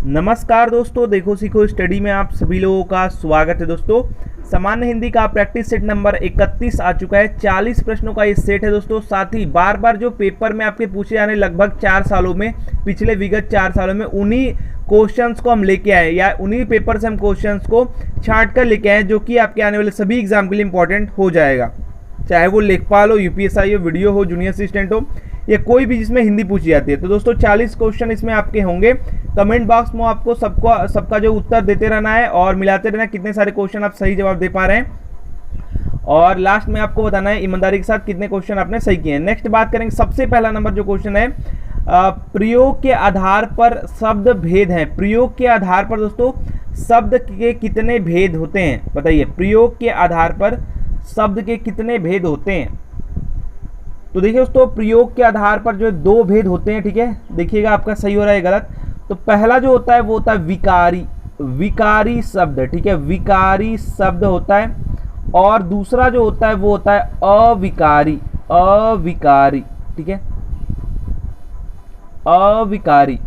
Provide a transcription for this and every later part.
नमस्कार दोस्तों, देखो सीखो स्टडी में आप सभी लोगों का स्वागत है। दोस्तों, सामान्य हिंदी का प्रैक्टिस सेट नंबर 31 आ चुका है। 40 प्रश्नों का ये सेट है दोस्तों। साथ ही बार बार जो पेपर में आपके पूछे जाने लगभग 4 सालों में, पिछले विगत 4 सालों में उन्हीं क्वेश्चंस को हम लेके आए या उन्हीं पेपर से हम क्वेश्चंस को छांट कर लेके आए, जो कि आपके आने वाले सभी एग्जाम के लिए इंपॉर्टेंट हो जाएगा। चाहे वो लेखपाल हो, यूपीएसआई हो, वीडियो हो, जूनियर असिस्टेंट हो, या कोई भी जिसमें हिंदी पूछी जाती है। तो दोस्तों 40 क्वेश्चन इसमें आपके होंगे। कमेंट बॉक्स में आपको सबका जो उत्तर देते रहना है और मिलाते रहना कितने सारे क्वेश्चन आप सही जवाब दे पा रहे हैं, और लास्ट में आपको बताना है ईमानदारी के साथ कितने क्वेश्चन आपने सही किए हैं। नेक्स्ट बात करेंगे, सबसे पहला नंबर जो क्वेश्चन है, प्रयोग के आधार पर शब्द भेद हैं। प्रयोग के आधार पर दोस्तों शब्द के कितने भेद होते हैं, बताइए। प्रयोग के आधार पर शब्द के कितने भेद होते हैं? तो देखिए दोस्तों, प्रयोग के आधार पर जो 2 भेद होते हैं, ठीक है। देखिएगा आपका सही हो रहा है गलत। तो पहला जो होता है वो होता है विकारी शब्द, ठीक है, विकारी शब्द होता है। और दूसरा जो होता है वो होता है अविकारी, ठीक है, अविकारी।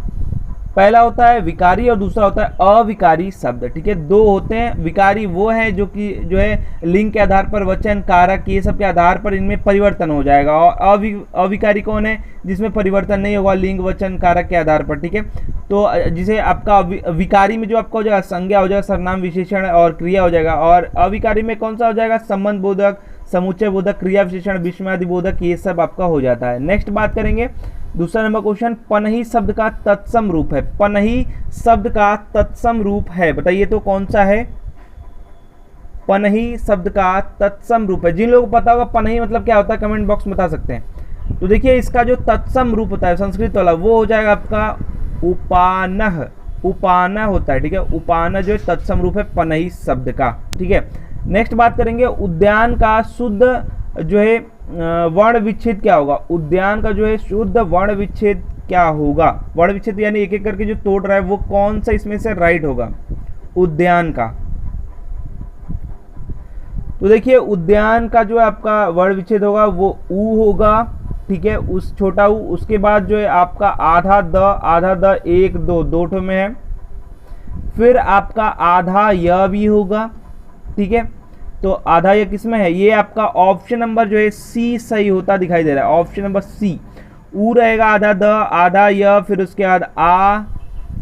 पहला होता है विकारी और दूसरा होता है अविकारी शब्द, ठीक है। 2 होते हैं। विकारी वो है जो है लिंग के आधार पर, वचन, कारक, ये सब के आधार पर इनमें परिवर्तन हो जाएगा। और अविकारी कौन है? जिसमें परिवर्तन नहीं होगा लिंग, वचन, कारक के आधार पर, ठीक है। तो जिसे आपका विकारी में जो आपका हो जाएगा संज्ञा हो जाएगा, सर्वनाम, विशेषण और क्रिया हो जाएगा। और अविकारी में कौन सा हो जाएगा? संबंध बोधक, समुच्चय बोधक, क्रिया विशेषण, विस्मयादि बोधक, ये सब आपका हो जाता है। नेक्स्ट बात करेंगे, दूसरा नंबर क्वेश्चन, पनही शब्द का तत्सम रूप है। पनही शब्द का तत्सम रूप है, बताइए तो कौन सा है? पनही शब्द का तत्सम रूप है। जिन लोगों को पता होगा पनही मतलब क्या होता है, कमेंट बॉक्स में बता सकते हैं। तो देखिए इसका जो तत्सम रूप होता है संस्कृत वाला, वो हो जाएगा आपका उपानह। उपानह होता है, ठीक है। उपानह जो है तत्सम रूप है पनही शब्द का, ठीक है। नेक्स्ट बात करेंगे, उद्यान का शुद्ध जो है वर्ण विच्छेद क्या होगा? उद्यान का जो है शुद्ध वर्ण विच्छेद क्या होगा? वर्ण विच्छेद यानी एक एक करके जो तोड़ रहा है वो कौन सा इसमें से राइट होगा उद्यान का? तो देखिए उद्यान का जो है आपका वर्ण विच्छेद होगा वो ऊ होगा, ठीक है, उस छोटा ऊ। उसके बाद जो है आपका आधा द 1 2 ठो में है। फिर आपका आधा य भी होगा, ठीक है। तो आधा ये किस में है? ये आपका ऑप्शन नंबर जो है सी सही होता दिखाई दे रहा है। ऑप्शन नंबर सी, ऊ रहेगा आधा द, आधा य, फिर उसके बाद आ,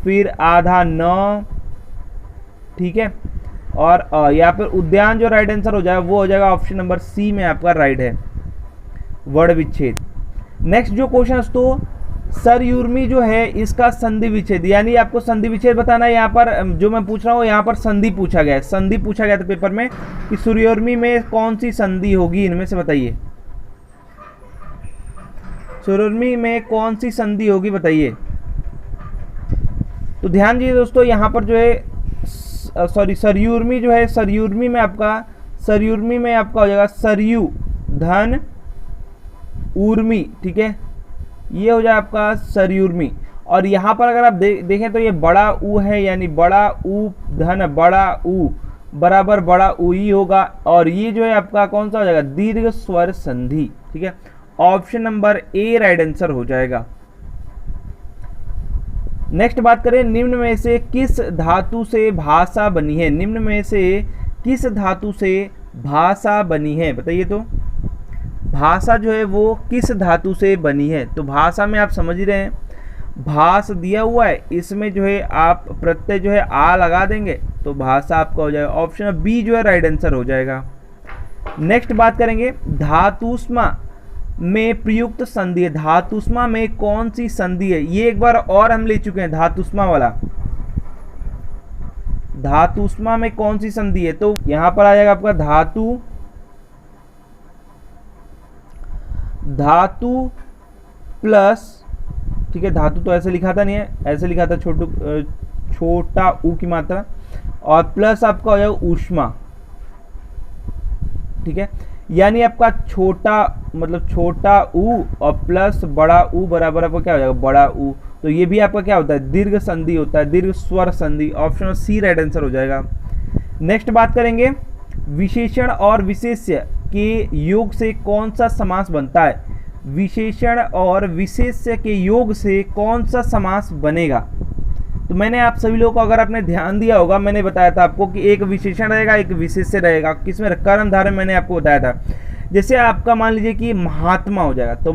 फिर आधा न, ठीक है। और यहाँ पर उद्यान जो राइट आंसर हो जाएगा वो हो जाएगा ऑप्शन नंबर सी में आपका राइट है, वर्ण विच्छेद। नेक्स्ट जो क्वेश्चन है तो सरयुर्मी जो है इसका संधि विच्छेद, यानी आपको संधि विच्छेद बताना है। यहाँ पर जो मैं पूछ रहा हूँ यहाँ पर संधि पूछा गया है। संधि पूछा गया था पेपर में कि सूर्योर्मी में कौन सी संधि होगी, इनमें से बताइए। सूर्योर्मी में कौन सी संधि होगी बताइए। तो ध्यान दीजिए दोस्तों, यहाँ पर जो है सरयुर्मी जो है, सरयुर्मी में आपका हो जाएगा सरयू धन ऊर्मी, ठीक है। ये हो जाए आपका सरयुर्मी। और यहाँ पर अगर आप देखें तो ये बड़ा ऊ है, यानी बड़ा ऊ धन बड़ा ऊ बराबर बड़ा ऊ ही होगा। और ये जो है आपका कौन सा हो जाएगा? दीर्घ स्वर संधि, ठीक है। Option number A right answer हो जाएगा। नेक्स्ट बात करें, निम्न में से किस धातु से भाषा बनी है? निम्न में से किस धातु से भाषा बनी है, बताइए तो। भाषा जो है वो किस धातु से बनी है? तो भाषा में आप समझ ही रहे हैं, भाष दिया हुआ है, इसमें जो है आप प्रत्यय जो है आ लगा देंगे तो भाषा आपका हो जाएगा। ऑप्शन बी जो है राइट आंसर हो जाएगा। नेक्स्ट बात करेंगे, धातुष्मा में प्रयुक्त संधि है। धातुष्मा में कौन सी संधि है? ये एक बार और हम ले चुके हैं धातुष्मा वाला। धातुष्मा में कौन सी संधि है? तो यहां पर आ जाएगा आपका धातु प्लस, ठीक है। धातु तो ऐसे लिखा था नहीं है, ऐसे लिखा था छोटा ऊ की मात्रा, और प्लस आपका हो जाएगा ऊष्मा, ठीक है। यानी आपका छोटा मतलब छोटा ऊ और प्लस बड़ा ऊ बराबर आपका क्या हो जाएगा? बड़ा ऊ। तो ये भी आपका क्या होता है? दीर्घ संधि होता है, दीर्घ स्वर संधि। ऑप्शन सी राइट आंसर हो जाएगा। नेक्स्ट बात करेंगे, विशेषण और विशेष्य के योग से कौन सा समास बनता है? विशेषण और विशेष्य के योग से कौन सा समास बनेगा? तो मैंने आप सभी लोगों को, अगर आपने ध्यान दिया होगा, मैंने बताया था आपको कि एक विशेषण रहेगा, एक विशेष्य रहेगा, किसमें कर्मधारय मैंने आपको बताया था। जैसे आपका मान लीजिए कि महात्मा हो जाएगा, तो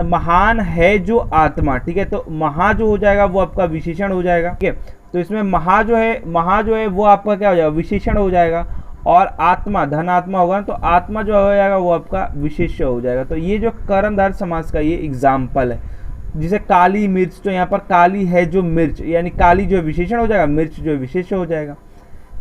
महान है जो आत्मा, ठीक है, तो महा जो हो जाएगा वो आपका विशेषण हो जाएगा, ठीक है। तो इसमें महा जो है वो आपका क्या हो जाएगा, विशेषण हो जाएगा। और आत्मा, धन आत्मा होगा तो आत्मा जो हो जाएगा वो आपका विशेष्य हो जाएगा। तो ये जो कर्मधारय समास का ये एग्जाम्पल है। जिसे काली मिर्च, तो यहाँ पर काली है जो मिर्च, यानी काली जो विशेषण हो जाएगा, मिर्च जो विशेष्य हो जाएगा।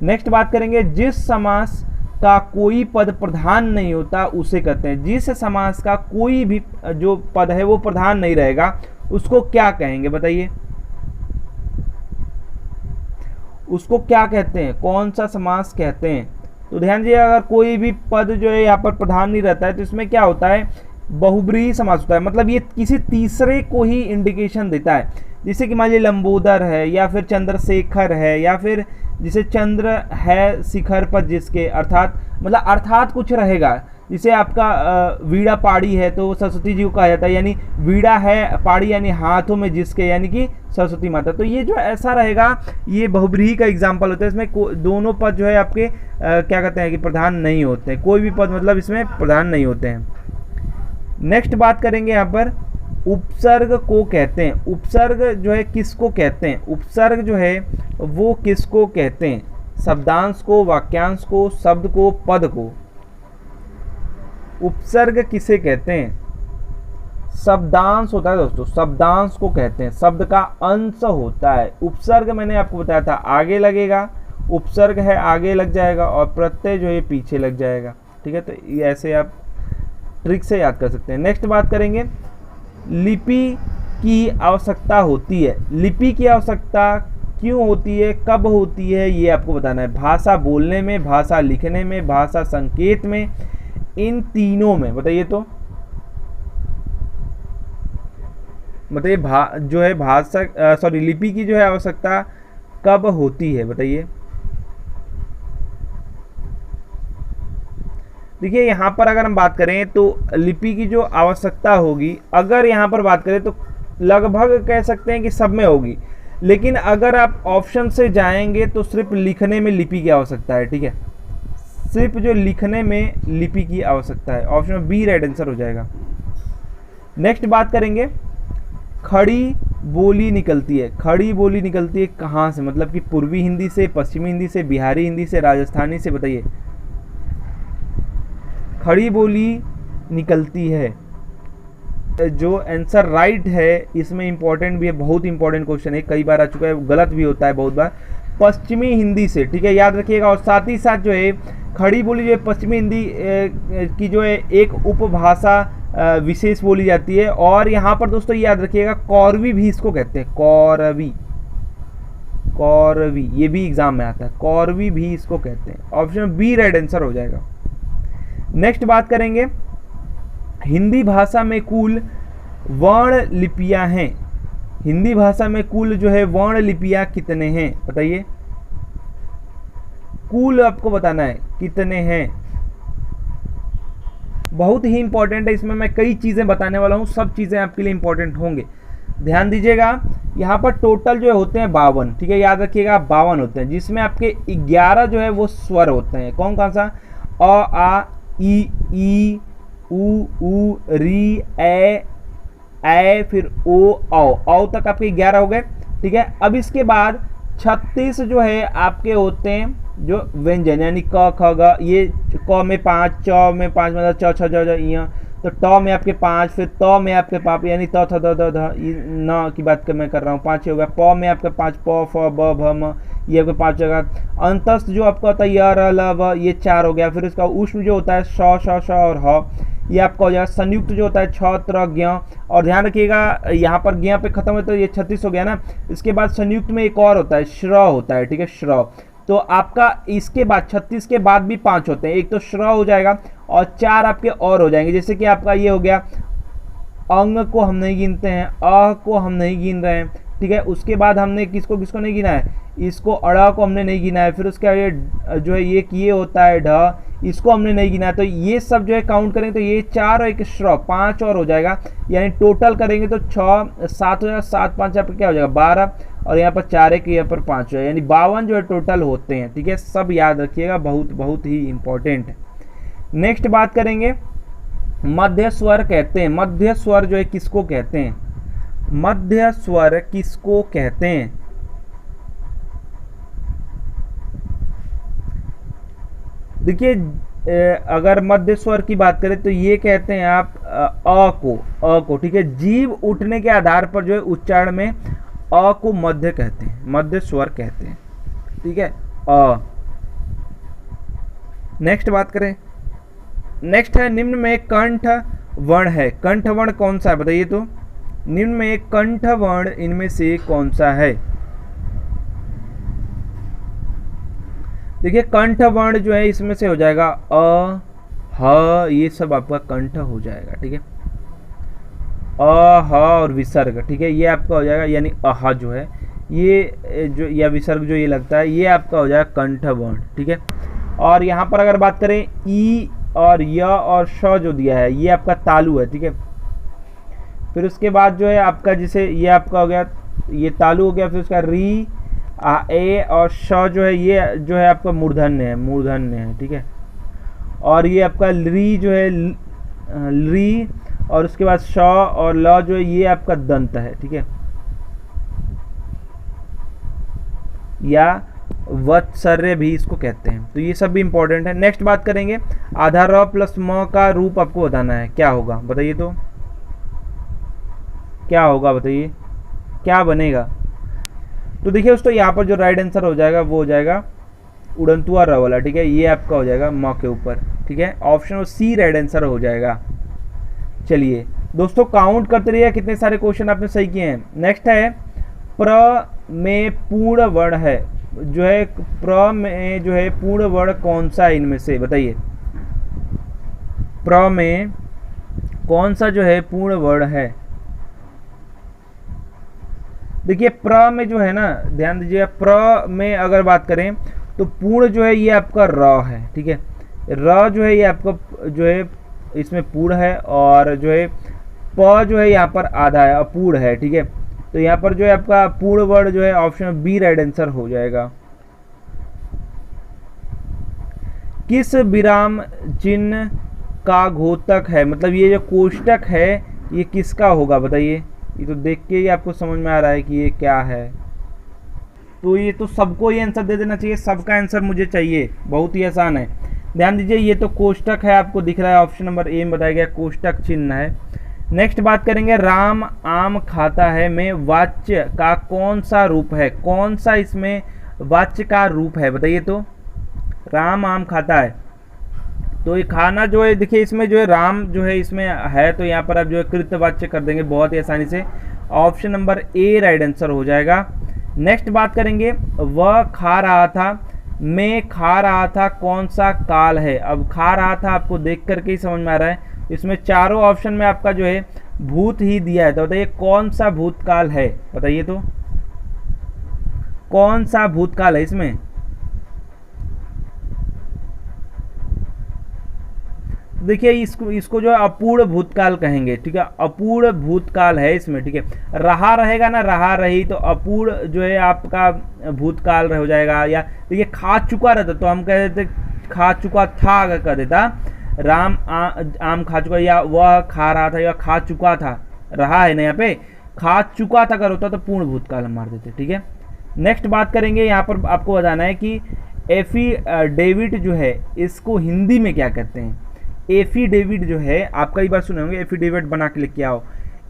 नेक्स्ट बात करेंगे, जिस समास का कोई पद प्रधान नहीं होता उसे कहते हैं। जिस समास का कोई भी जो पद है वो प्रधान नहीं रहेगा उसको क्या कहेंगे, बताइए, उसको क्या कहते हैं, कौन सा समास कहते हैं। तो ध्यान दीजिए, अगर कोई भी पद जो है यहाँ पर प्रधान नहीं रहता है तो इसमें क्या होता है, बहुब्रीहि समास होता है। मतलब ये किसी तीसरे को ही इंडिकेशन देता है। जैसे कि मान लीजिए लंबोदर है, या फिर चंद्रशेखर है, या फिर जिसे चंद्र है शिखर पर जिसके, अर्थात मतलब अर्थात कुछ रहेगा। जिसे आपका वीणा पाड़ी है तो सरस्वती जी को कहा जाता है, यानी वीणा है पाड़ी यानी हाथों में जिसके, यानी कि सरस्वती माता। तो ये जो ऐसा रहेगा ये बहुब्रीहि का एग्जाम्पल होता है। इसमें दोनों पद जो है आपके क्या कहते हैं कि प्रधान नहीं होते हैं, कोई भी पद मतलब इसमें प्रधान नहीं होते हैं। नेक्स्ट बात करेंगे यहाँ पर, उपसर्ग को कहते हैं। उपसर्ग जो है किसको कहते हैं, उपसर्ग जो है वो किसको कहते हैं, शब्दांश को, वाक्यांश को, शब्द को, पद को। उपसर्ग किसे कहते हैं, शब्दांश होता है दोस्तों, शब्दांश को कहते हैं, शब्द का अंश होता है। उपसर्ग मैंने आपको बताया था आगे लगेगा, उपसर्ग है आगे लग जाएगा, और प्रत्यय जो है पीछे लग जाएगा, ठीक है। तो ऐसे आप ट्रिक से याद कर सकते हैं। नेक्स्ट बात करेंगे, लिपि की आवश्यकता होती है। लिपि की आवश्यकता क्यों होती है, कब होती है, ये आपको बताना है। भाषा बोलने में, भाषा लिखने में, भाषा संकेत में, इन तीनों में बताइए। तो बताइए जो है भाषा लिपि की जो है आवश्यकता कब होती है, बताइए। देखिए यहाँ पर अगर हम बात करें तो लिपि की जो आवश्यकता होगी, अगर यहाँ पर बात करें तो लगभग कह सकते हैं कि सब में होगी। लेकिन अगर आप ऑप्शन से जाएंगे तो सिर्फ लिखने में लिपि की आवश्यकता है, ठीक है, सिर्फ जो लिखने में लिपि की आवश्यकता है। ऑप्शन बी राइट आंसर हो जाएगा। नेक्स्ट बात करेंगे, खड़ी बोली निकलती है। खड़ी बोली निकलती है कहाँ से, मतलब कि पूर्वी हिंदी से, पश्चिमी हिंदी से, बिहारी हिंदी से, राजस्थानी से, बताइए। खड़ी बोली निकलती है, जो आंसर राइट है इसमें इंपॉर्टेंट भी है, बहुत इंपॉर्टेंट क्वेश्चन है, कई बार आ चुका है, गलत भी होता है बहुत बार। पश्चिमी हिंदी से, ठीक है, याद रखिएगा। और साथ ही साथ जो है खड़ी बोली जो है पश्चिमी हिंदी की जो है एक उपभाषा विशेष बोली जाती है। और यहाँ पर दोस्तों याद रखिएगा, कौरवी भी इसको कहते हैं, कौरवी, कौरवी, ये भी एग्जाम में आता है, कौरवी भी इसको कहते हैं। ऑप्शन बी राइट आंसर हो जाएगा। नेक्स्ट बात करेंगे, हिंदी भाषा में कुल वर्ण लिपियां हैं। हिंदी भाषा में कुल जो है वर्ण लिपियां कितने हैं, बताइए। कुल आपको बताना है कितने हैं, बहुत ही इंपॉर्टेंट है। इसमें मैं कई चीजें बताने वाला हूं, सब चीजें आपके लिए इंपॉर्टेंट होंगे, ध्यान दीजिएगा। यहाँ पर टोटल जो होते हैं 52, ठीक है, याद रखिएगा 52 होते हैं, जिसमें आपके 11 जो है वो स्वर होते हैं। कौन कौन सा, अ, आ, ई, उ, री, ए, फिर ओ, औ तक आपके 11 हो गए, ठीक है। अब इसके बाद 36 जो है आपके होते हैं जो व्यंजन, यानी क, ख, ग। ये क में 5, च में 5, मतलब च, छ, ज, य। तो ट में आपके 5, फिर त में आपके 5, यानी त, थ, द, ध, न की बात मैं कर रहा हूँ, 5 हो गया। प में आपका 5, प, फ, ब, भ, म, ये आपके 5 जगह। अंतस्थ जो आपका होता है य, र, ल, व, ये 4 हो गया। फिर इसका उष्ण जो होता है श, श, और ह, ये आपका हो जाएगा। संयुक्त जो होता है छ, त्र, ज्ञ। और ध्यान रखिएगा यहाँ पर ज्ञ पे खत्म है तो ये 36 हो गया ना। इसके बाद संयुक्त में एक और होता है, श्र होता है, ठीक है, श्र। तो आपका इसके बाद 36 के बाद भी 5 होते हैं, एक तो श्र हो जाएगा और 4 आपके और हो जाएंगे। जैसे कि आपका ये हो गया, अंग को हम नहीं गिनते हैं, अ को हम नहीं गिन रहे हैं, ठीक है। उसके बाद हमने किसको किसको नहीं गिना है, इसको, अड़ा को हमने नहीं गिना है। फिर उसके आगे जो है ये किए होता है ढ, इसको हमने नहीं गिना, तो ये सब जो है काउंट करेंगे तो ये 4 और एक श्र 5 और हो जाएगा, यानी टोटल करेंगे तो 6 7 हो जाएगा, 7 5 यहाँ पर क्या हो जाएगा 12, और यहाँ पर 4 1 यहाँ पर 5 हो जाएगा, यानी 52 जो है टोटल होते हैं। ठीक है, सब याद रखिएगा, बहुत बहुत ही इंपॉर्टेंट है। नेक्स्ट बात करेंगे मध्य स्वर कहते हैं। मध्य स्वर जो है किसको कहते हैं? मध्य स्वर किसको कहते हैं? देखिए अगर मध्य स्वर की बात करें तो ये कहते हैं आप अ को, ठीक है, जीभ उठने के आधार पर जो है उच्चारण में अ को मध्य कहते हैं, मध्य स्वर कहते हैं। ठीक है, अ। नेक्स्ट बात करें, नेक्स्ट है निम्न में कंठ वर्ण है। कंठ वर्ण कौन सा है बताइए तो? निम्न में कंठ वर्ण इनमें से कौन सा है? देखिए कंठ वर्ण जो है इसमें से हो जाएगा अ, ह, ये सब आपका कंठ हो जाएगा। ठीक है, अ, ह और विसर्ग, ठीक है, ये आपका हो जाएगा, यानी अह जो है ये जो या विसर्ग जो ये लगता है ये आपका हो जाएगा कंठ वर्ण। ठीक है, और यहाँ पर अगर बात करें ई और य और श जो दिया है ये आपका तालु है। ठीक है, फिर उसके बाद जो है आपका जैसे ये आपका हो गया, ये तालु हो गया, फिर उसका री ए और श जो है ये जो है आपका मूर्धन्य है, मूर्धन्य है। ठीक है, और ये आपका री जो है री, और उसके बाद श और ल जो है ये आपका दंत है। ठीक है, या वत्सर्य भी इसको कहते हैं। तो ये सब भी इंपॉर्टेंट है। नेक्स्ट बात करेंगे आधा र प्लस म का रूप आपको बताना है, क्या होगा बताइए तो? क्या होगा बताइए, क्या बनेगा? तो देखिए दोस्तों यहाँ पर जो राइट आंसर हो जाएगा वो हो जाएगा उड़ंतुआ र वाला। ठीक है, ये आपका हो जाएगा म के ऊपर। ठीक है, ऑप्शन सी राइट आंसर हो जाएगा। चलिए दोस्तों काउंट करते रहिए कितने सारे क्वेश्चन आपने सही किए हैं। नेक्स्ट है प्र में पूर्ण वर्ण है, जो है प्र में जो है पूर्ण वर्ण कौन सा है इनमें से बताइए? प्र में कौन सा जो है पूर्ण वर्ण है? देखिए प्र में जो है ना, ध्यान दीजिएगा, प्र में अगर बात करें तो पूर्ण जो है ये आपका र है। ठीक है, र जो है ये आपका जो है इसमें पूर्ण है, और जो है प जो है यहाँ पर आधा है, अपूर्ण है। ठीक है, तो यहाँ पर जो है आपका पूर्ण वर्ण जो है ऑप्शन बी राइट आंसर हो जाएगा। किस विराम चिन्ह का घोतक है, मतलब ये जो कोष्टक है ये किसका होगा बताइए? ये तो देख के ही आपको समझ में आ रहा है कि ये क्या है। तो ये तो सबको ये आंसर दे देना चाहिए, सबका आंसर मुझे चाहिए, बहुत ही आसान है। ध्यान दीजिए ये तो कोष्टक है, आपको दिख रहा है, ऑप्शन नंबर ए में बताया गया कोष्टक चिन्ह है। नेक्स्ट बात करेंगे राम आम खाता है में वाच्य का कौन सा रूप है? कौन सा इसमें वाच्य का रूप है बताइए तो? राम आम खाता है, तो ये खाना जो है देखिए इसमें जो है राम जो है इसमें है, तो यहाँ पर आप जो है कृतवाच्य कर देंगे बहुत ही आसानी से, option number A right answer हो जाएगा। नेक्स्ट बात करेंगे वह खा रहा था में खा रहा था कौन सा काल है? अब खा रहा था आपको देख करके ही समझ में आ रहा है, इसमें चारों ऑप्शन में आपका जो है भूत ही दिया है, तो बताइए कौन सा भूतकाल है बताइए तो? कौन सा भूतकाल है इसमें? देखिए इसको जो है अपूर्ण भूतकाल कहेंगे। ठीक है, अपूर्ण भूतकाल है इसमें। ठीक है, रहा रहेगा ना, रहा रही, तो अपूर्ण जो है आपका भूतकाल हो जाएगा। या देखिए खा चुका रहता तो हम कह देते खा चुका था, अगर कह देता राम आम खा चुका, या वह खा रहा था, या खा चुका था, रहा है ना यहाँ पे, खा चुका था अगर होता तो पूर्ण भूतकाल हम मार देते। ठीक है, नेक्स्ट बात करेंगे यहाँ पर आपको बताना है कि एफिडेविट जो है इसको हिंदी में क्या कहते हैं? एफिडेविट जो है आप कई बार सुने होंगे, एफिडेविट बना के लेके आओ,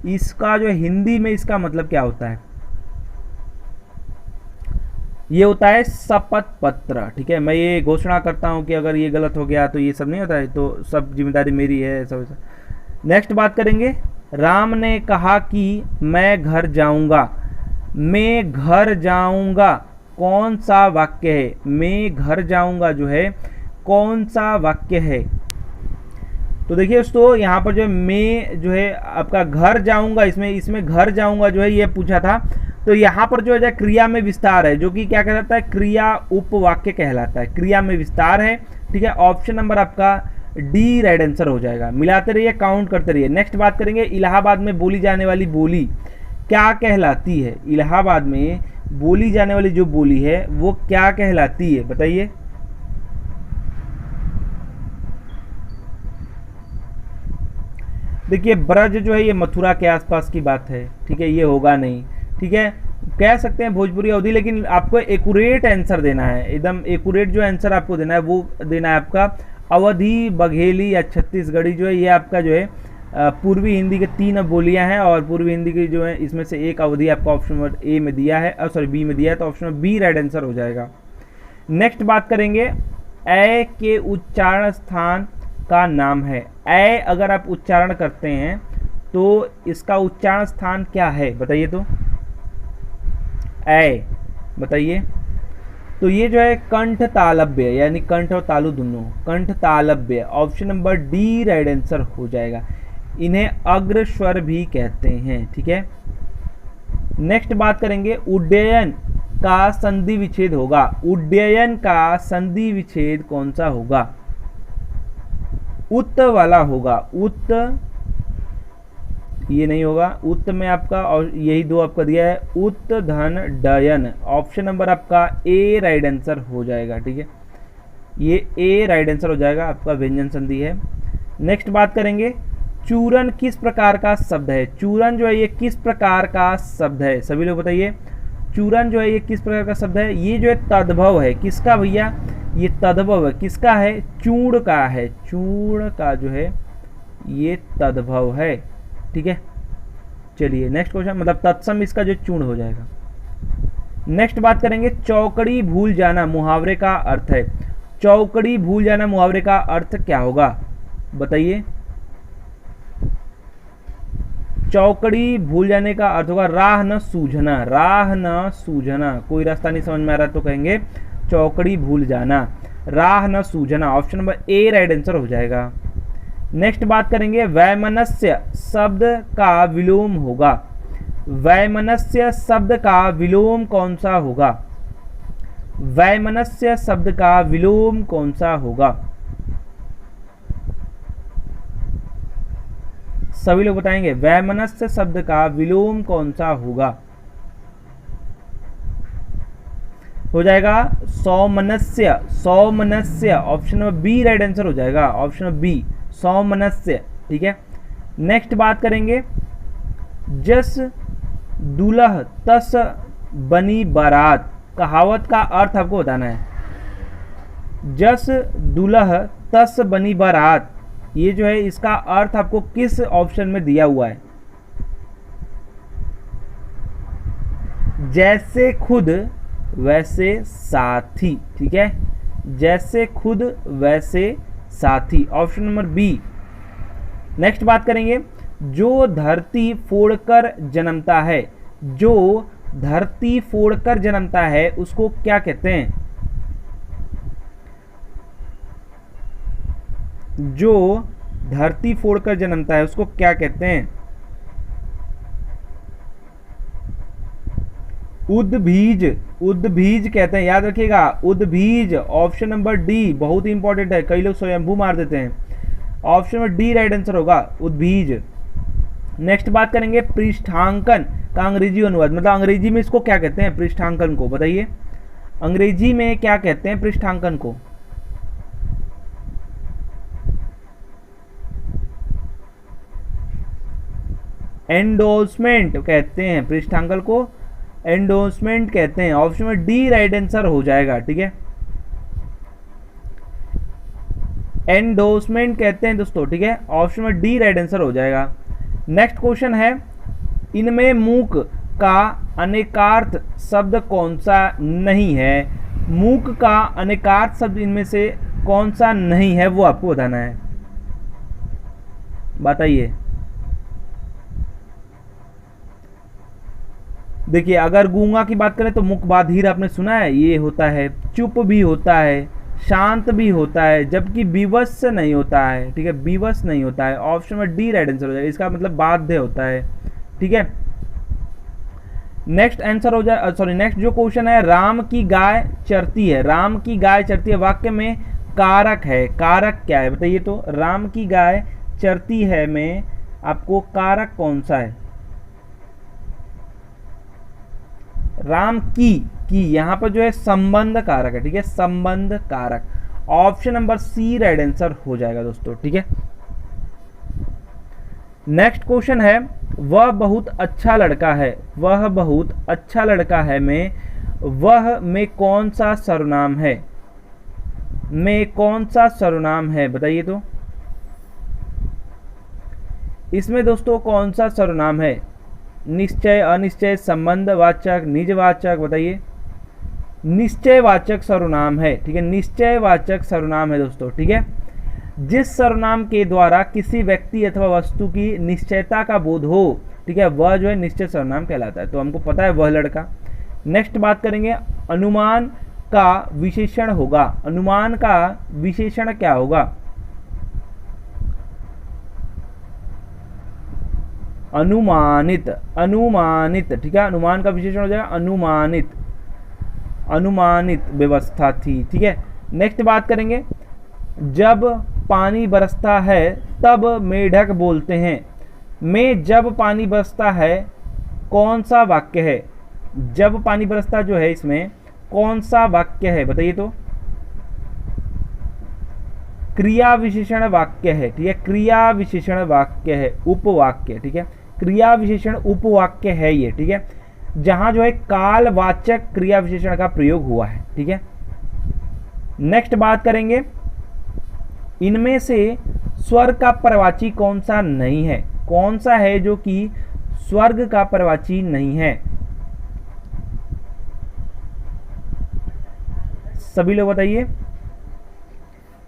इसका जो हिंदी में इसका मतलब क्या होता है? ये होता है शपथ पत्र। ठीक है, मैं ये घोषणा करता हूं कि अगर ये गलत हो गया तो ये सब नहीं होता है, तो सब जिम्मेदारी मेरी है सब। नेक्स्ट बात करेंगे राम ने कहा कि मैं घर जाऊंगा, मैं घर जाऊंगा कौन सा वाक्य है? मैं घर जाऊंगा जो है कौन सा वाक्य है? तो देखिए दोस्तों यहाँ पर जो है मैं जो है आपका घर जाऊंगा, इसमें घर जाऊंगा जो है ये पूछा था, तो यहाँ पर जो है क्रिया में विस्तार है, जो कि क्या कहलाता है, क्रिया उपवाक्य कहलाता है, क्रिया में विस्तार है। ठीक है, ऑप्शन नंबर आपका डी राइट आंसर हो जाएगा। मिलाते रहिए, काउंट करते रहिए। नेक्स्ट बात करेंगे, इलाहाबाद में बोली जाने वाली बोली क्या कहलाती है। इलाहाबाद में बोली जाने वाली जो बोली है वो क्या कहलाती है, बताइए। देखिए ब्रज जो है ये मथुरा के आसपास की बात है। ठीक है, ये होगा नहीं। ठीक है, कह सकते हैं भोजपुरी अवधि, लेकिन आपको एक्यूरेट आंसर देना है, एकदम एक्यूरेट जो आंसर आपको देना है वो देना है आपका अवधी, बघेली या छत्तीसगढ़ी। जो है ये आपका जो है पूर्वी हिंदी के 3 बोलियां हैं, और पूर्वी हिंदी की जो है इसमें से एक अवधि आपको ऑप्शन नंबर ए में दिया है, सॉरी बी में दिया है, तो option number B right answer हो जाएगा। नेक्स्ट बात करेंगे, ए के उच्चारण स्थान का नाम है। ए अगर आप उच्चारण करते हैं तो इसका उच्चारण स्थान क्या है, बताइए तो। ए बताइए। तो ये जो है कंठ तालव्य, यानी कंठ और तालु दोनों, कंठ तालव्य, option number D right answer हो जाएगा। इन्हें अग्र स्वर भी कहते हैं। ठीक है, नेक्स्ट बात करेंगे, उड्डयन का संधि विच्छेद होगा। उड्डयन का संधि विच्छेद कौन सा होगा, उत्त वाला होगा। उत्त ये नहीं होगा, उत्त में आपका, और यही 2 आपका दिया है, उत्त धन डयन, ऑप्शन नंबर आपका ए राइट आंसर हो जाएगा। ठीक है, ये ए राइट आंसर हो जाएगा, आपका व्यंजन संधि है। नेक्स्ट बात करेंगे, चूरन किस प्रकार का शब्द है। चूरन जो है ये किस प्रकार का शब्द है, सभी लोग बताइए। चूरन जो है ये किस प्रकार का शब्द है। ये जो है तद्भव है, किसका भैया, ये तद्भव है, किसका है, चूर्ण का है। चूर्ण का जो है ये तद्भव है। ठीक है, चलिए नेक्स्ट क्वेश्चन, मतलब तत्सम इसका जो चूर्ण हो जाएगा। नेक्स्ट बात करेंगे, चौकड़ी भूल जाना मुहावरे का अर्थ है। चौकड़ी भूल जाना मुहावरे का अर्थ क्या होगा, बताइए। चौकड़ी भूल जाने का अर्थ होगा राह न सूझना। राह न सूझना, कोई रास्ता नहीं समझ में आ रहा तो कहेंगे चौकड़ी भूल जाना, राह न सूझना, option number A right answer हो जाएगा। नेक्स्ट बात करेंगे, वैमनस्य शब्द का विलोम होगा। वैमनस्य शब्द का विलोम कौन सा होगा। वैमनस्य शब्द का विलोम कौन सा होगा, सभी लोग बताएंगे। वैमनस्य शब्द का विलोम कौन सा होगा, हो जाएगा सौमनस्य। सौमनस्य, option number B right answer हो जाएगा, ऑप्शन नंबर बी सौमनस्य। ठीक है, नेक्स्ट बात करेंगे, जस दुल्ह तस बनी बारात, कहावत का अर्थ आपको बताना है। जस दुल्ह तस बनी बारात, ये जो है इसका अर्थ आपको किस ऑप्शन में दिया हुआ है। जैसे खुद वैसे साथी। ठीक है, जैसे खुद वैसे साथी, ऑप्शन नंबर बी। नेक्स्ट बात करेंगे, जो धरती फोड़कर जन्मता है। जो धरती फोड़कर जन्मता है उसको क्या कहते हैं। जो धरती फोड़कर जन्मता है उसको क्या कहते हैं, उद्भिज। उद्भिज कहते हैं, याद रखिएगा, उद्भिज, ऑप्शन नंबर डी बहुत इंपॉर्टेंट है, कई लोग स्वयंभू मार देते हैं, option number D right answer होगा, उद्भिज। नेक्स्ट बात करेंगे, पृष्ठांकन का अंग्रेजी अनुवाद, मतलब अंग्रेजी में इसको क्या कहते हैं, पृष्ठांकन को, बताइए अंग्रेजी में क्या कहते हैं पृष्ठांकन को। एंडोर्समेंट कहते हैं पृष्ठांकन को, एंडोर्समेंट कहते हैं, ऑप्शन में डी राइट आंसर हो जाएगा। ठीक है, एंडोर्समेंट कहते हैं दोस्तों। ठीक है, ऑप्शन में डी राइट आंसर हो जाएगा। नेक्स्ट क्वेश्चन है, इनमें मूक का अनेकार्थ शब्द कौन सा नहीं है। मूक का अनेकार्थ शब्द इनमें से कौन सा नहीं है वो आपको बताना है, बताइए। देखिए अगर गूंगा की बात करें तो मुक बाधिर आपने सुना है, ये होता है, चुप भी होता है, शांत भी होता है, जबकि विवश नहीं होता है। ठीक है, विवश नहीं होता है, ऑप्शन में डी राइट आंसर हो जाएगा, इसका मतलब बाध्य होता है। ठीक है, नेक्स्ट आंसर हो जाए, सॉरी नेक्स्ट जो क्वेश्चन है, राम की गाय चरती है, राम की गाय चरती है वाक्य में कारक है, कारक क्या है बताइए। तो राम की गाय चरती है में आपको कारक कौन सा है? राम की यहां पर जो है संबंध कारक है, ठीक है, संबंध कारक। Option number C right answer हो जाएगा दोस्तों, ठीक है। नेक्स्ट क्वेश्चन है, वह बहुत अच्छा लड़का है, वह बहुत अच्छा लड़का है में वह में कौन सा सर्वनाम है, में कौन सा सर्वनाम है बताइए। तो इसमें दोस्तों कौन सा सर्वनाम है? निश्चय, अनिश्चय, संबंधवाचक, निजवाचक, बताइए। निश्चयवाचक सर्वनाम है, ठीक है, निश्चयवाचक सर्वनाम है दोस्तों, ठीक है। जिस सर्वनाम के द्वारा किसी व्यक्ति अथवा वस्तु की निश्चयता का बोध हो, ठीक है, वह जो है निश्चय सर्वनाम कहलाता है। तो हमको पता है वह लड़का। नेक्स्ट बात करेंगे, अनुमान का विशेषण होगा, अनुमान का विशेषण क्या होगा? अनुमानित, अनुमानित, ठीक है, अनुमान का विशेषण हो जाएगा अनुमानित, अनुमानित व्यवस्था थी, ठीक है। नेक्स्ट बात करेंगे, जब पानी बरसता है तब मेढक बोलते हैं, में जब पानी बरसता है कौन सा वाक्य है? जब पानी बरसता जो है इसमें कौन सा वाक्य है बताइए। तो क्रिया विशेषण वाक्य है, ठीक है, क्रिया विशेषण वाक्य है, उपवाक्य, ठीक है, क्रिया विशेषण उपवाक्य है ये, ठीक है, जहां जो है कालवाचक क्रिया विशेषण का प्रयोग हुआ है, ठीक है। नेक्स्ट बात करेंगे, इनमें से स्वर्ग का परवाची कौन सा नहीं है? कौन सा है जो कि स्वर्ग का परवाची नहीं है? सभी लोग बताइए।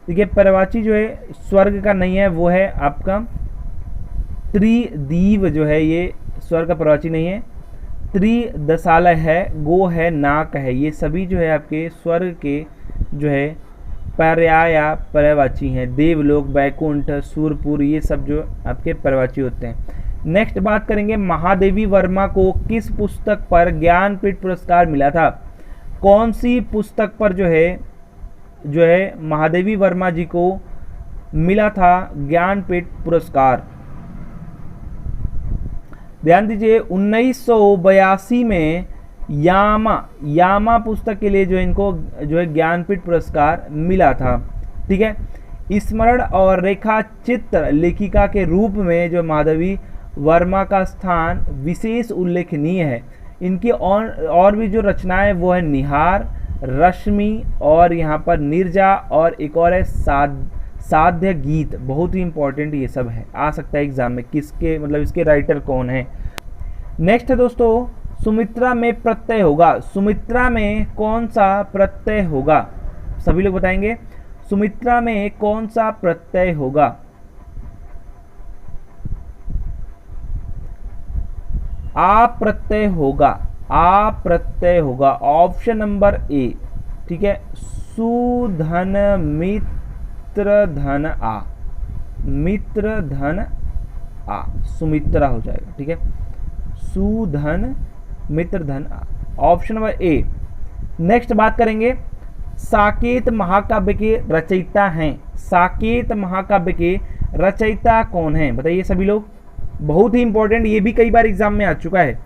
देखिए परवाची जो है स्वर्ग का नहीं है, वो है आपका त्रिदीव, जो है ये स्वर्ग का परवाची नहीं है। त्रिदशालय है, गो है, नाक है, ये सभी जो है आपके स्वर्ग के जो है पर्याय या पर्यायवाची हैं। देवलोक, बैकुंठ, सूरपुर, ये सब जो आपके पर्यायवाची होते हैं। नेक्स्ट बात करेंगे, महादेवी वर्मा को किस पुस्तक पर ज्ञानपीठ पुरस्कार मिला था? कौन सी पुस्तक पर जो है महादेवी वर्मा जी को मिला था ज्ञानपीठ पुरस्कार? ध्यान दीजिए 1982 में यामा पुस्तक के लिए जो इनको जो है ज्ञानपीठ पुरस्कार मिला था, ठीक है। स्मरण और रेखा चित्र लेखिका के रूप में जो माधवी वर्मा का स्थान विशेष उल्लेखनीय है। इनकी और भी जो रचनाएं वो है निहार, रश्मि और यहाँ पर नीरजा, और एक और है साध्य गीत। बहुत ही इंपॉर्टेंट ये सब है, आ सकता है एग्जाम में, किसके मतलब इसके राइटर कौन है। नेक्स्ट है दोस्तों, सुमित्रा में प्रत्यय होगा, सुमित्रा में कौन सा प्रत्यय होगा? सभी लोग बताएंगे सुमित्रा में कौन सा प्रत्यय होगा? आ प्रत्यय होगा, आ प्रत्यय होगा, ऑप्शन नंबर ए, ठीक है। सुधन मित्र धन आ, मित्र धन आ, सुमित्रा हो जाएगा, ठीक है, सुधन मित्र धन आ, ऑप्शन नंबर ए। नेक्स्ट बात करेंगे, साकेत महाकाव्य के रचयिता हैं, साकेत महाकाव्य के रचयिता कौन हैं बताइए सभी लोग। बहुत ही इंपॉर्टेंट, ये भी कई बार एग्जाम में आ चुका है।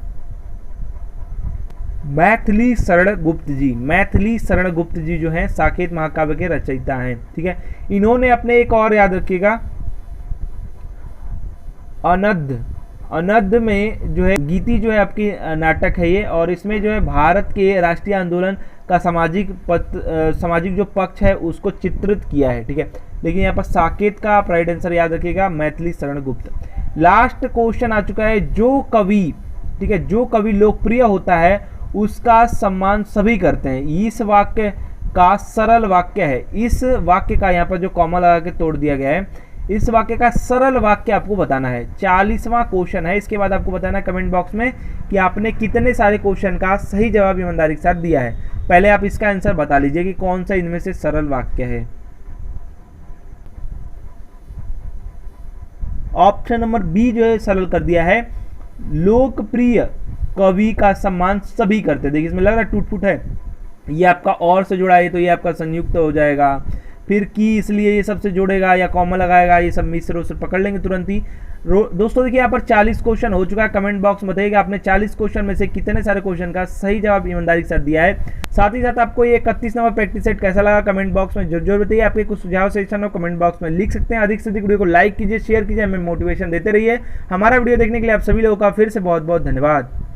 मैथिली शरण गुप्त जी, मैथिली शरण गुप्त जी जो हैं साकेत महाकाव्य के रचयिता हैं, ठीक है। इन्होंने अपने एक और याद रखिएगा, अनद्ध में जो है गीति जो है आपकी नाटक है ये, और इसमें जो है भारत के राष्ट्रीय आंदोलन का सामाजिक जो पक्ष है उसको चित्रित किया है, ठीक है। लेकिन यहाँ पर साकेत का आप राइट आंसर याद रखिएगा, मैथिली शरण गुप्त। लास्ट क्वेश्चन आ चुका है, जो कवि, ठीक है, जो कवि लोकप्रिय होता है उसका सम्मान सभी करते हैं। इस वाक्य का सरल वाक्य है, इस वाक्य का यहाँ पर जो कॉमा लगा के तोड़ दिया गया है, इस वाक्य का सरल वाक्य आपको बताना है। 40वां क्वेश्चन है, इसके बाद आपको बताना है कमेंट बॉक्स में कि आपने कितने सारे क्वेश्चन का सही जवाब ईमानदारी के साथ दिया है। पहले आप इसका आंसर बता लीजिए कि कौन सा इनमें से सरल वाक्य है। ऑप्शन नंबर बी जो है सरल कर दिया है, लोकप्रिय कवि का सम्मान सभी करते। देखिए इसमें लग रहा है टूट फूट है, ये आपका और से जुड़ा है तो ये आपका संयुक्त हो जाएगा। फिर की इसलिए ये सबसे जोड़ेगा या कॉमा लगाएगा, ये सब मिश्र से पकड़ लेंगे तुरंत ही। दोस्तों देखिए यहाँ पर 40 क्वेश्चन हो चुका है। कमेंट बॉक्स में बताइएगा आपने 40 क्वेश्चन में से कितने सारे क्वेश्चन का सही जवाब ईमानदारी के साथ दिया है। साथ ही साथ आपको ये 31 नंबर प्रैक्टिस सेट कैसा लगा कमेंट बॉक्स में जरूर बताइए। आपके कुछ सुझाव सजेशन हो कमेंट बॉक्स में लिख सकते हैं। अधिक से अधिक वीडियो को लाइक कीजिए, शेयर कीजिए, हमें मोटिवेशन देते रहिए। हमारा वीडियो देखने के लिए आप सभी लोगों का फिर से बहुत बहुत धन्यवाद।